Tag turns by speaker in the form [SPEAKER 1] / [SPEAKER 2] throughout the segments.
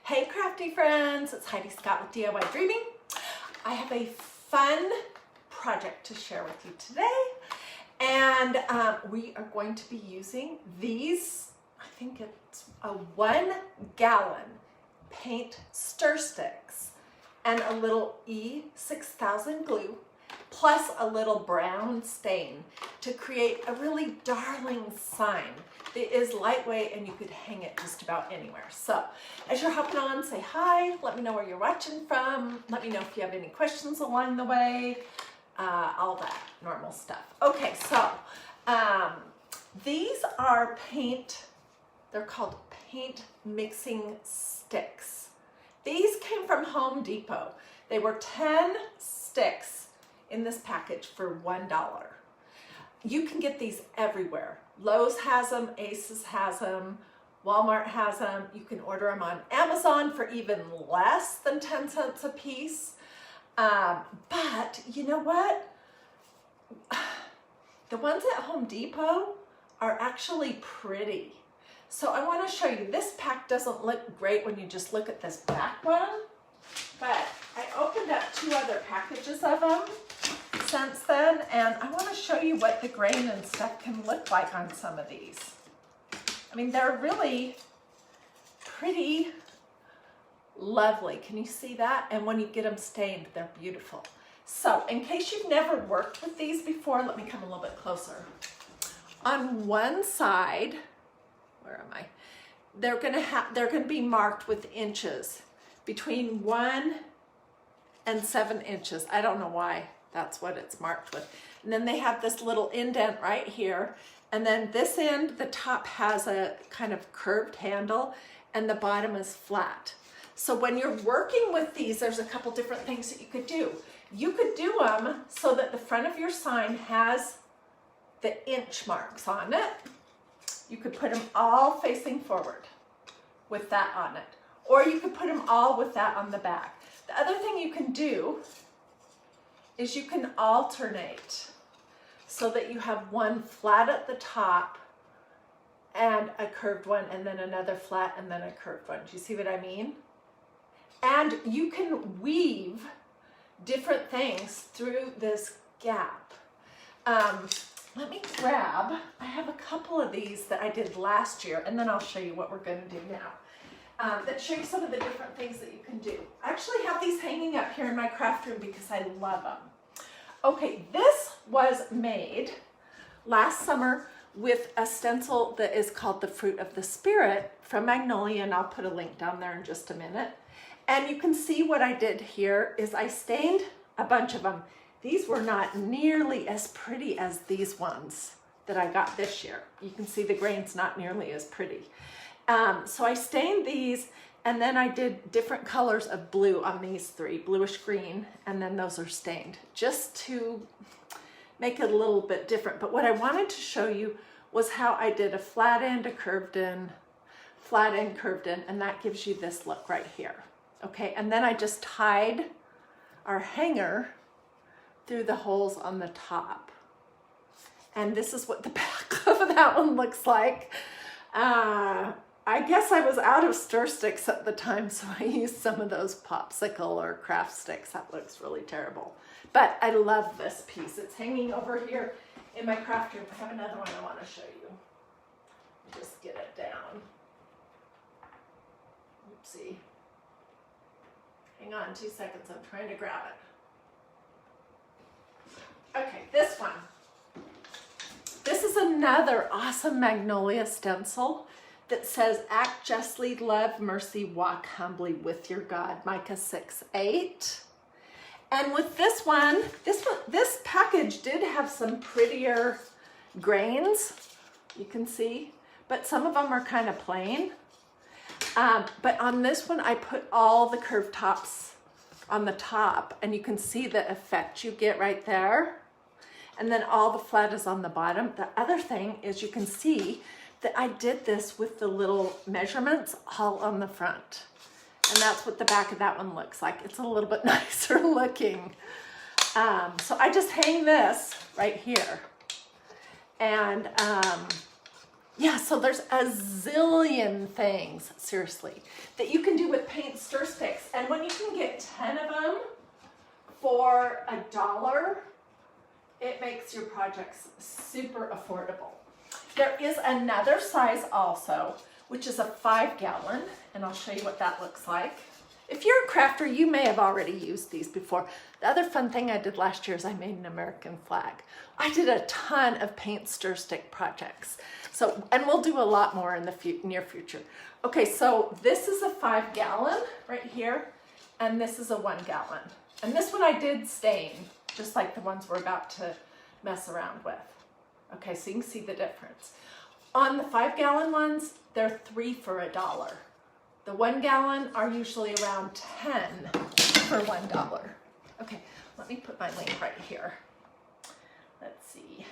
[SPEAKER 1] Hey crafty friends, it's Hiedi Scott with DiyDreaming. I have a fun project to share with you today, and we are going to be using these, I think it's a 1 gallon paint stir sticks and a little E6000 glue plus a little brown stain to create a really darling sign that is lightweight and you could hang it just about anywhere. So as you're hopping on, say hi, let me know where you're watching from, let me know if you have any questions along the way, all that normal stuff. Okay, so these are paint, they're called paint mixing sticks. These came from Home Depot. They were 10 sticks in this package for $1. You can get these everywhere. Lowe's has them, Aces has them, Walmart has them. You can order them on Amazon for even less than 10 cents a piece. But you know what? The ones at Home Depot are actually pretty. So I want to show you, this pack doesn't look great when you just look at this back one, but I opened up 2 other packages of them since then, and I want to show you what the grain and stuff can look like on some of these. I mean, they're really pretty lovely. Can you see that? And when you get them stained, they're beautiful. So in case you've never worked with these before, let me come a little bit closer. On one side, where am I? They're gonna be marked with inches, between 1 and 7 inches. I don't know why that's what it's marked with. And then they have this little indent right here. And then this end, the top has a kind of curved handle and the bottom is flat. So when you're working with these, there's a couple different things that you could do. You could do them so that the front of your sign has the inch marks on it. You could put them all facing forward with that on it. Or you could put them all with that on the back. The other thing you can do is you can alternate so that you have one flat at the top and a curved one, and then another flat and then a curved one. Do you see what I mean? And you can weave different things through this gap. Let me grab, I have a couple of these that I did last year, and then I'll show you what we're going to do now. That show you some of the different things that you can do. I actually have these hanging up here in my craft room because I love them. Okay, this was made last summer with a stencil that is called the Fruit of the Spirit from Magnolia, and I'll put a link down there in just a minute. And you can see what I did here is I stained a bunch of them. These were not nearly as pretty as these ones that I got this year. You can see the grain's not nearly as pretty. So I stained these, and then I did different colors of blue on these 3, bluish green, and then those are stained, just to make it a little bit different. But what I wanted to show you was how I did a flat end, a curved in, flat end, curved in, and that gives you this look right here. Okay, and then I just tied our hanger through the holes on the top. And this is what the back of that one looks like. I guess I was out of stir sticks at the time, so I used some of those popsicle or craft sticks. That looks really terrible. But I love this piece. It's hanging over here in my craft room. I have another one I want to show you. Just get it down. Oopsie. Hang on 2 seconds. I'm trying to grab it. Okay, this one. This is another awesome Magnolia stencil that says, act justly, love mercy, walk humbly with your God, Micah 6:8. And with this one, this package did have some prettier grains, you can see, but some of them are kind of plain. But on this one, I put all the curved tops on the top, and you can see the effect you get right there. And then all the flat is on the bottom. The other thing is you can see that I did this with the little measurements all on the front. And that's what the back of that one looks like. It's a little bit nicer looking. So I just hang this right here. And Yeah, so there's a zillion things, seriously, that you can do with paint stir sticks. And when you can get 10 of them for $1, it makes your projects super affordable. There is another size also, which is a 5-gallon, and I'll show you what that looks like. If you're a crafter, you may have already used these before. The other fun thing I did last year is I made an American flag. I did a ton of paint stir stick projects. So, and we'll do a lot more in the near future. Okay, so this is a 5-gallon right here, and this is a 1-gallon. And this one I did stain, just like the ones we're about to mess around with. Okay, so you can see the difference. On the 5-gallon ones, they're 3 for $1. The 1-gallon are usually around 10 for $1. Okay, let me put my link right here. Let's see.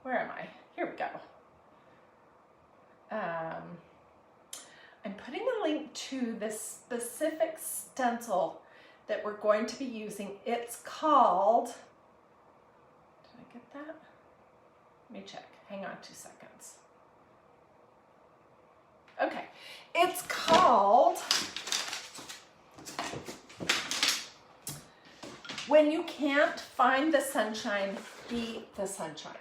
[SPEAKER 1] Where am I? Here we go. I'm putting a link to this specific stencil that we're going to be using. It's called, did I get that? Let me check. Hang on 2 seconds. Okay, it's called When You Can't Find the Sunshine, Be the Sunshine.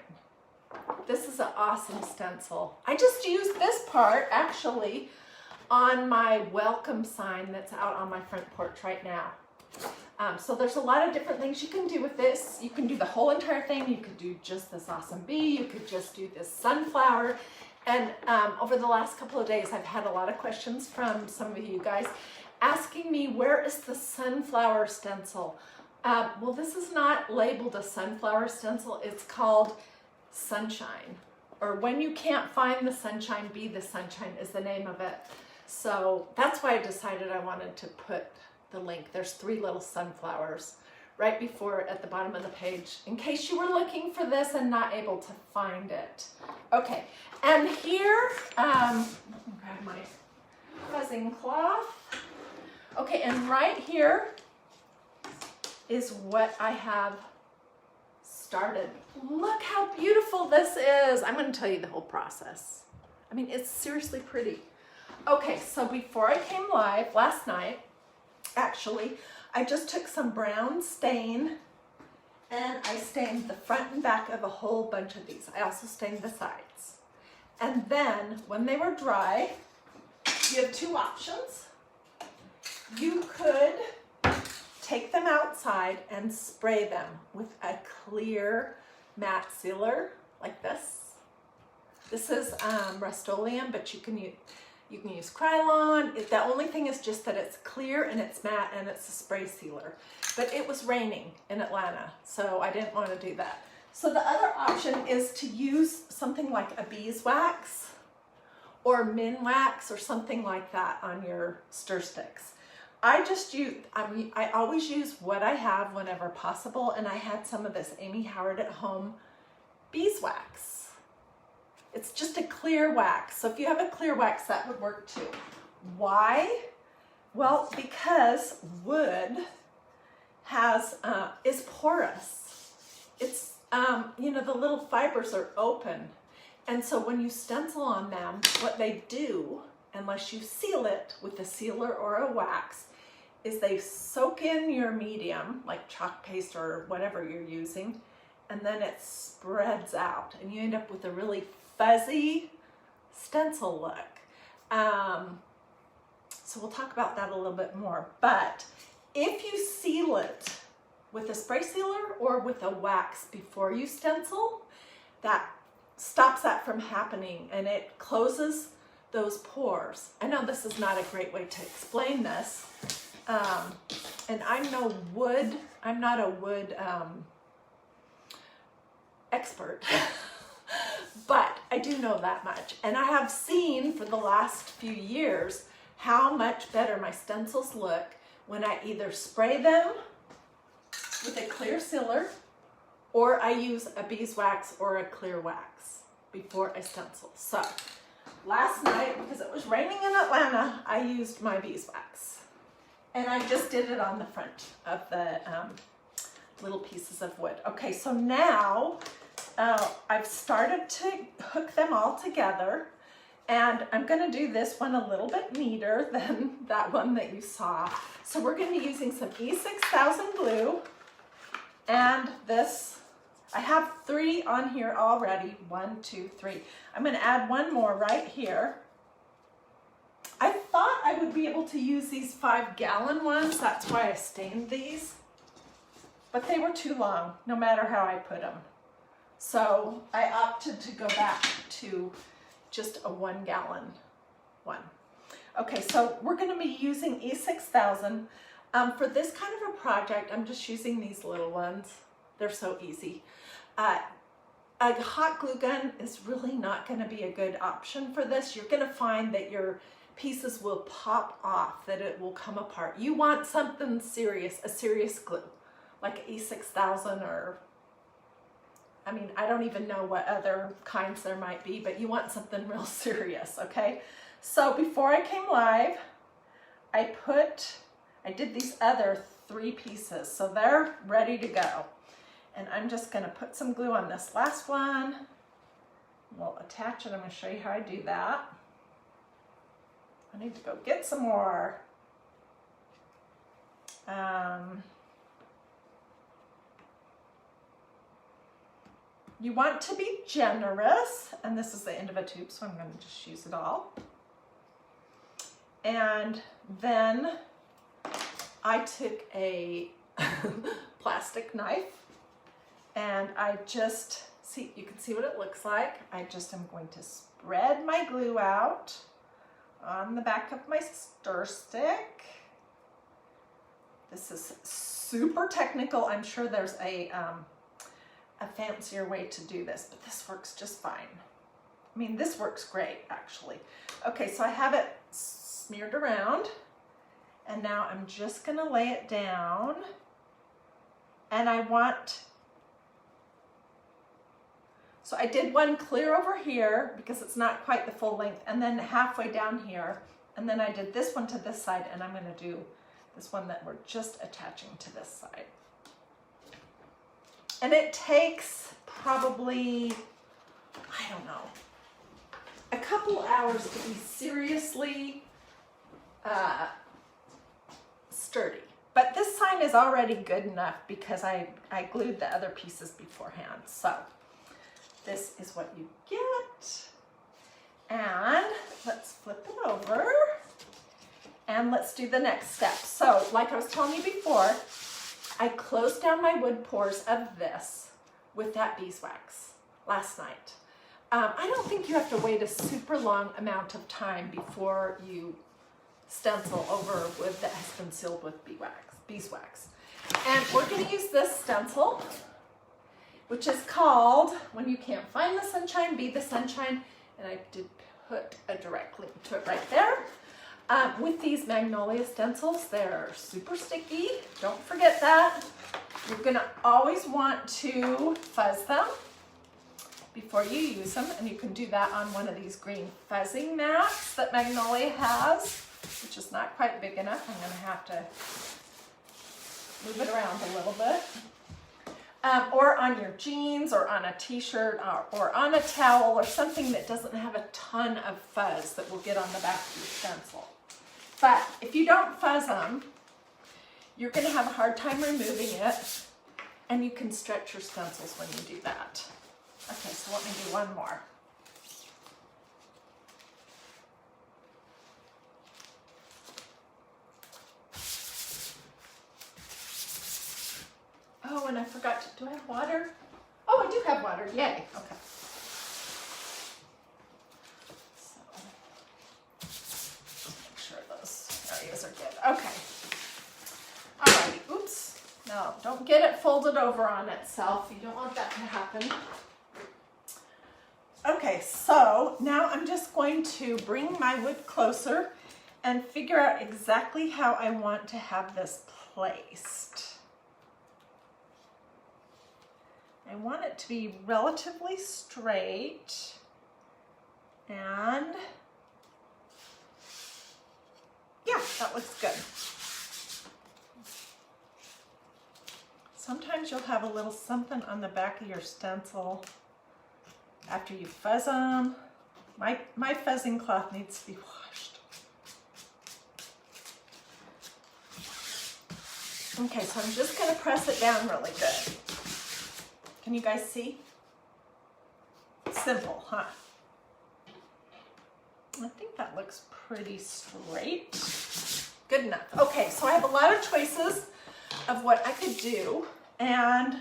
[SPEAKER 1] This is an awesome stencil. I just used this part actually on my welcome sign that's out on my front porch right now. So there's a lot of different things you can do with this. You can do the whole entire thing. You could do just this awesome bee. You could just do this sunflower. And over the last couple of days, I've had a lot of questions from some of you guys asking me, where is the sunflower stencil? Well, this is not labeled a sunflower stencil. It's called Sunshine, or When You Can't Find the Sunshine, Be the Sunshine is the name of it. So that's why I decided I wanted to put the link. There's 3 little sunflowers right before at the bottom of the page, in case you were looking for this and not able to find it. Okay, and here, let me grab my fuzzing cloth. Okay, and right here is what I have started. Look how beautiful this is. I'm going to tell you the whole process. I mean, it's seriously pretty. Okay, so before I came live last night, actually, I just took some brown stain and I stained the front and back of a whole bunch of these. I also stained the sides. And then when they were dry, you have 2 options. You could take them outside and spray them with a clear matte sealer like this. This is Rust-Oleum, but you can use Krylon. The only thing is just that it's clear and it's matte and it's a spray sealer. But it was raining in Atlanta, so I didn't want to do that. So the other option is to use something like a beeswax or Minwax or something like that on your stir sticks. I always use what I have whenever possible, and I had some of this Amy Howard at Home beeswax. It's just a clear wax. So if you have a clear wax, that would work too. Why? Well, because wood is porous. It's, the little fibers are open. And so when you stencil on them, what they do, unless you seal it with a sealer or a wax, is they soak in your medium, like chalk paste or whatever you're using, and then it spreads out, and you end up with a really fuzzy stencil look. So we'll talk about that a little bit more. But if you seal it with a spray sealer or with a wax before you stencil, that stops that from happening, and it closes those pores. I know this is not a great way to explain this, and I'm not a wood expert, but I do know that much. And I have seen for the last few years how much better my stencils look when I either spray them with a clear sealer or I use a beeswax or a clear wax before I stencil. So last night, because it was raining in Atlanta, I used my beeswax. And I just did it on the front of the little pieces of wood. Okay, so now I've started to hook them all together, and I'm going to do this one a little bit neater than that one that you saw. So we're going to be using some E6000 glue, and this, I have 3 on here already. 1, 2, 3. I'm going to add one more right here. I thought I would be able to use these 5-gallon ones. That's why I stained these. But they were too long, no matter how I put them. So I opted to go back to just a 1-gallon one. Okay, so we're going to be using E6000. For this kind of a project, I'm just using these little ones. They're so easy. A hot glue gun is really not going to be a good option for this. You're going to find that your pieces will pop off, that it will come apart. You want something serious, a serious glue, like E6000 or, I mean, I don't even know what other kinds there might be, but you want something real serious, okay? So before I came live, I did these other 3 pieces, so they're ready to go. And I'm just gonna put some glue on this last one. We'll attach it. I'm gonna show you how I do that. I need to go get some more. You want to be generous, and this is the end of a tube, so I'm going to just use it all. And then I took a plastic knife, and I just, see, you can see what it looks like. I just am going to spread my glue out on the back of my stir stick. This is super technical. I'm sure there's a fancier way to do this, but this works just fine. I mean, this works great, actually. Okay, so I have it smeared around, and now I'm just gonna lay it down, and so I did one clear over here because it's not quite the full length, and then halfway down here, and then I did this one to this side, and I'm gonna do this one that we're just attaching to this side. And it takes probably, I don't know, a couple hours to be seriously sturdy. But this sign is already good enough because I glued the other pieces beforehand. So this is what you get. And let's flip it over. And let's do the next step. So like I was telling you before, I closed down my wood pores of this with that beeswax last night. I don't think you have to wait a super long amount of time before you stencil over wood that has been sealed with beeswax. And we're going to use this stencil, which is called When You Can't Find the Sunshine, Be the Sunshine. And I did put a direct link to it right there. With these Magnolia stencils, they're super sticky. Don't forget that. You're gonna always want to fuzz them before you use them, and you can do that on one of these green fuzzing mats that Magnolia has, which is not quite big enough. I'm gonna have to move it around a little bit. Or on your jeans, or on a t-shirt, or on a towel, or something that doesn't have a ton of fuzz that will get on the back of your stencil. But if you don't fuzz them, you're going to have a hard time removing it, and you can stretch your stencils when you do that. Okay, so let me do one more. Oh, and I forgot to, do I have water? Oh, I do have water, yay, okay. Areas are good. Okay. Alrighty. Oops. No, don't get it folded over on itself. You don't want that to happen. Okay, so now I'm just going to bring my wood closer and figure out exactly how I want to have this placed. I want it to be relatively straight, and yeah, that looks good. Sometimes you'll have a little something on the back of your stencil after you fuzz them. My fuzzing cloth needs to be washed. Okay, so I'm just going to press it down really good. Can you guys see? Simple, huh? I think that looks pretty straight. Good enough. Okay, so I have a lot of choices of what I could do, and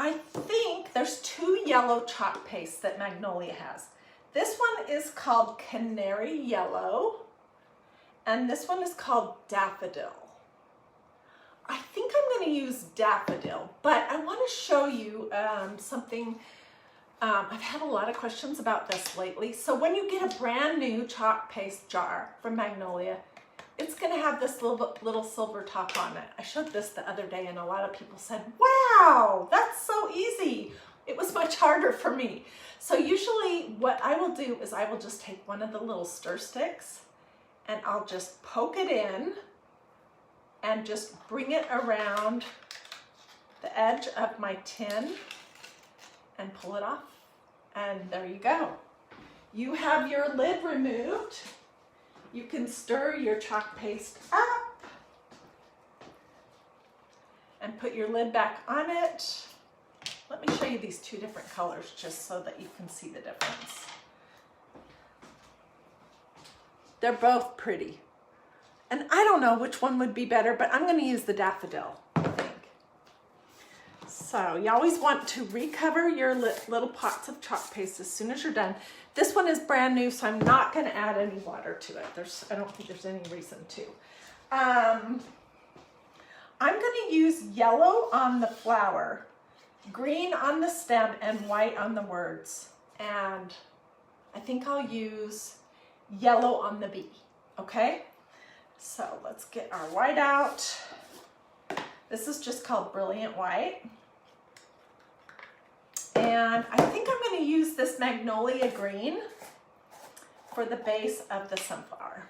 [SPEAKER 1] I think there's 2 yellow chalk pastes that Magnolia has. This one is called Canary Yellow, and this one is called Daffodil. I think I'm going to use Daffodil, but I want to show you something. I've had a lot of questions about this lately. So when you get a brand new chalk paste jar from Magnolia, it's going to have this little silver top on it. I showed this the other day and a lot of people said, wow, that's so easy. It was much harder for me. So usually what I will do is I will just take one of the little stir sticks and I'll just poke it in and just bring it around the edge of my tin and pull it off. And there you go. You have your lid removed. You can stir your chalk paste up and put your lid back on it. Let me show you these 2 different colors just so that you can see the difference. They're both pretty. And I don't know which one would be better, but I'm going to use the daffodil, I think. So you always want to recover your little pots of chalk paste as soon as you're done. This one is brand new, so I'm not going to add any water to it. I don't think there's any reason to. I'm going to use yellow on the flower, green on the stem, and white on the words. And I think I'll use yellow on the bee, okay? So let's get our white out. This is just called Brilliant White. And I think I'm going to use this Magnolia green for the base of the sunflower.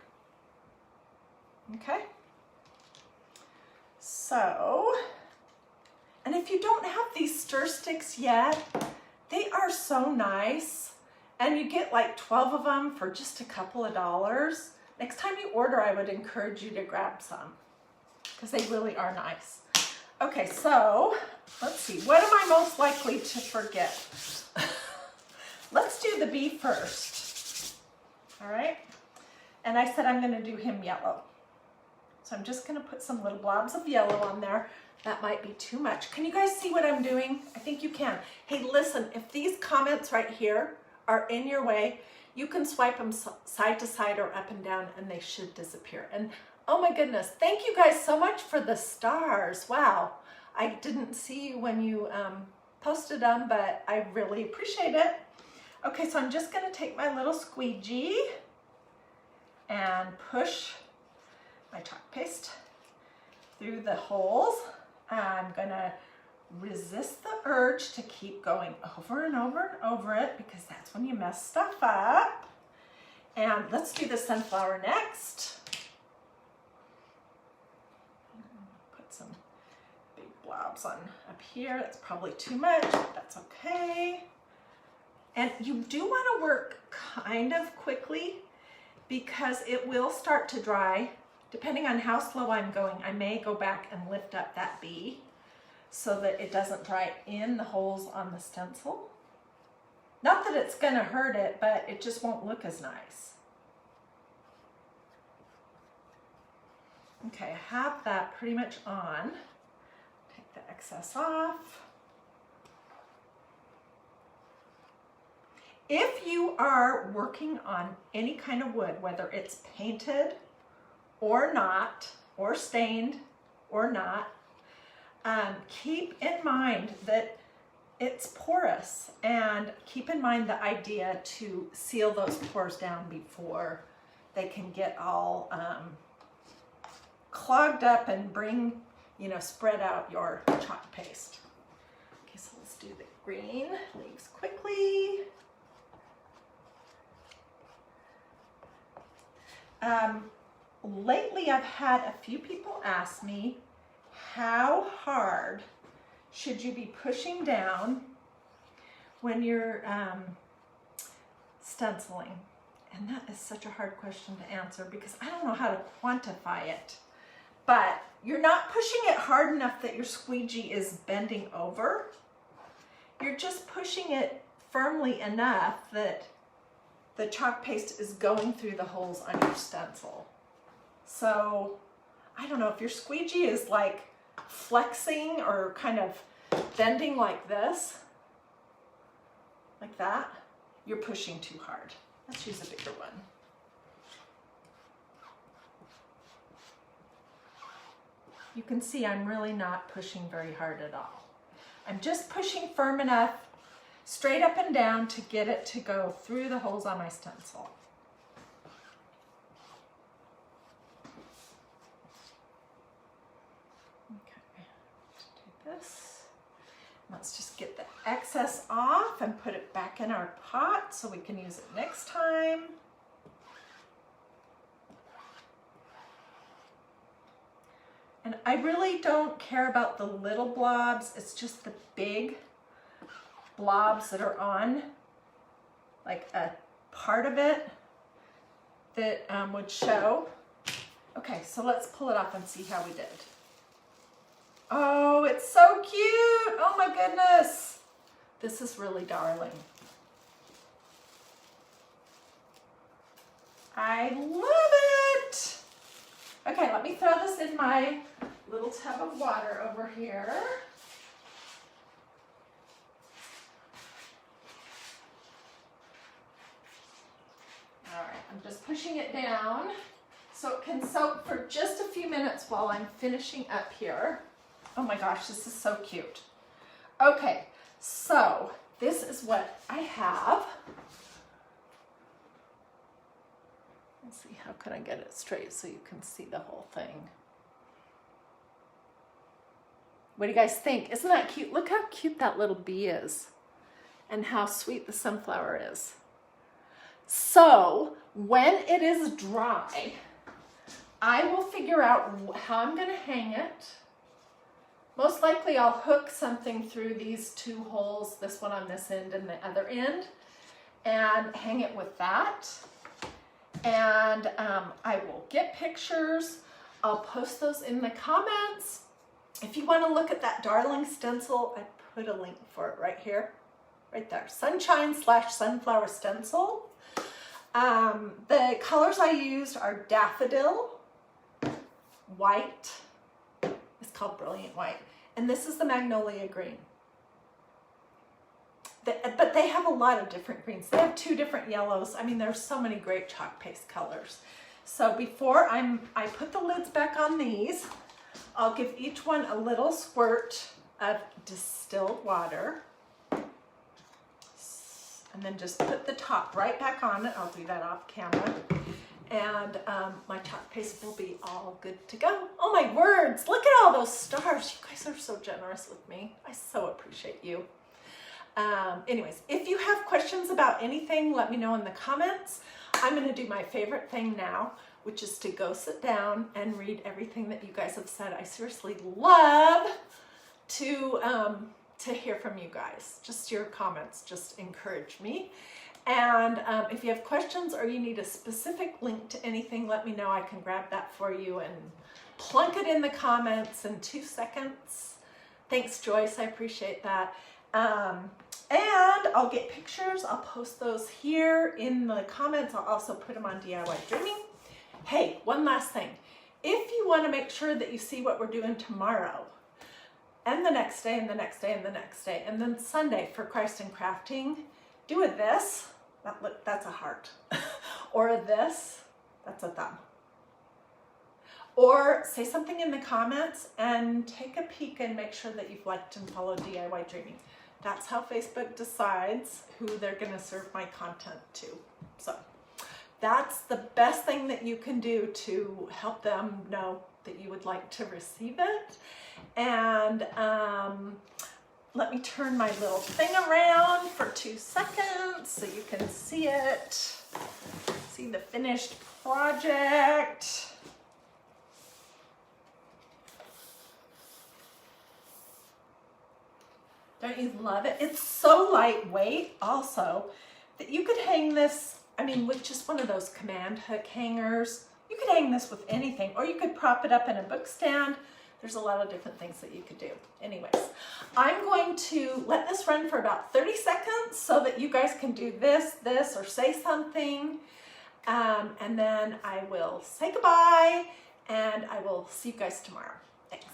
[SPEAKER 1] Okay? So, and if you don't have these stir sticks yet, they are so nice. And you get like 12 of them for just a couple of dollars. Next time you order, I would encourage you to grab some because they really are nice. Okay, so let's see. What am I most likely to forget? Let's do the bee first. All right. And I said I'm going to do him yellow. So I'm just going to put some little blobs of yellow on there. That might be too much. Can you guys see what I'm doing? I think you can. Hey, listen, if these comments right here are in your way, you can swipe them side to side or up and down and they should disappear. And oh my goodness, thank you guys so much for the stars. Wow, I didn't see you when you posted them, but I really appreciate it. Okay, so I'm just gonna take my little squeegee and push my chalk paste through the holes. I'm gonna resist the urge to keep going over and over and over it because that's when you mess stuff up. And let's do the sunflower next. Put some big blobs on up here. That's probably too much, but that's okay. And you do want to work kind of quickly because it will start to dry. Depending on how slow I'm going, I may go back and lift up that bee so that it doesn't dry in the holes on the stencil. Not that it's gonna hurt it, but it just won't look as nice. Okay, I have that pretty much on. Take the excess off. If you are working on any kind of wood, whether it's painted or not, or stained or not, keep in mind that it's porous, and keep in mind the idea to seal those pores down before they can get all clogged up and bring, spread out your chalk paste. Okay, so let's do the green leaves quickly. Lately, I've had a few people ask me, how hard should you be pushing down when you're stenciling? And that is such a hard question to answer because I don't know how to quantify it. But you're not pushing it hard enough that your squeegee is bending over. You're just pushing it firmly enough that the chalk paste is going through the holes on your stencil. So I don't know if your squeegee is like flexing or kind of bending like this, like that, you're pushing too hard. Let's use a bigger one. You can see I'm really not pushing very hard at all. I'm just pushing firm enough, straight up and down to get it to go through the holes on my stencil. Okay, do this. Let's just get the excess off and put it back in our pot so we can use it next time. And I really don't care about the little blobs. It's just the big blobs that are on, like a part of it that would show. Okay, so let's pull it off and see how we did. Oh, it's so cute. Oh my goodness. This is really darling. I love it. Okay, let me throw this in my little tub of water over here. All right, I'm just pushing it down so it can soak for just a few minutes while I'm finishing up here. Oh my gosh, this is so cute. Okay, so this is what I have. Let's see, how can I get it straight so you can see the whole thing? What do you guys think? Isn't that cute? Look how cute that little bee is and how sweet the sunflower is. So when it is dry, I will figure out how I'm gonna hang it. Most likely I'll hook something through these two holes, this one on this end and the other end, and hang it with that. And I will get pictures. I'll post those in the comments. If you want to look at that darling stencil, I put a link for it right here, right there. Sunshine/Sunflower Stencil. The colors I used are Daffodil, White, it's called Brilliant White, and this is the Magnolia Green. But they have a lot of different greens. They have two different yellows. I mean, there's so many great chalk paste colors. So before I put the lids back on these, I'll give each one a little squirt of distilled water. And then just put the top right back on it. I'll do that off camera. And my chalk paste will be all good to go. Oh my words, look at all those stars. You guys are so generous with me. I so appreciate you. Anyways, if you have questions about anything, let me know in the comments. I'm gonna do my favorite thing now, which is to go sit down and read everything that you guys have said. I seriously love to hear from you guys. Just your comments just encourage me. And if you have questions or you need a specific link to anything, let me know. I can grab that for you and plunk it in the comments in 2 seconds. Thanks, Joyce, I appreciate that. And I'll get pictures. I'll post those here in the comments. I'll also put them on DiyDreaming. Hey, one last thing. If you want to make sure that you see what we're doing tomorrow, and the next day, and the next day, and the next day, and then Sunday for Christ and Crafting, do a this, that's a heart, or a this, that's a thumb. Or say something in the comments and take a peek and make sure that you've liked and followed DiyDreaming. That's how Facebook decides who they're going to serve my content to. So that's the best thing that you can do to help them know that you would like to receive it. And let me turn my little thing around for 2 seconds so you can see it. See the finished project. Don't you love it? It's so lightweight also that you could hang this, I mean, with just one of those command hook hangers. You could hang this with anything, or you could prop it up in a book stand. There's a lot of different things that you could do. Anyways, I'm going to let this run for about 30 seconds so that you guys can do this, or say something. And then I will say goodbye, and I will see you guys tomorrow. Thanks.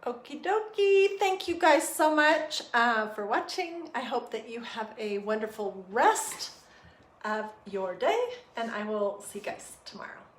[SPEAKER 1] Okie dokie. Thank you guys so much for watching. I hope that you have a wonderful rest of your day, and I will see you guys tomorrow.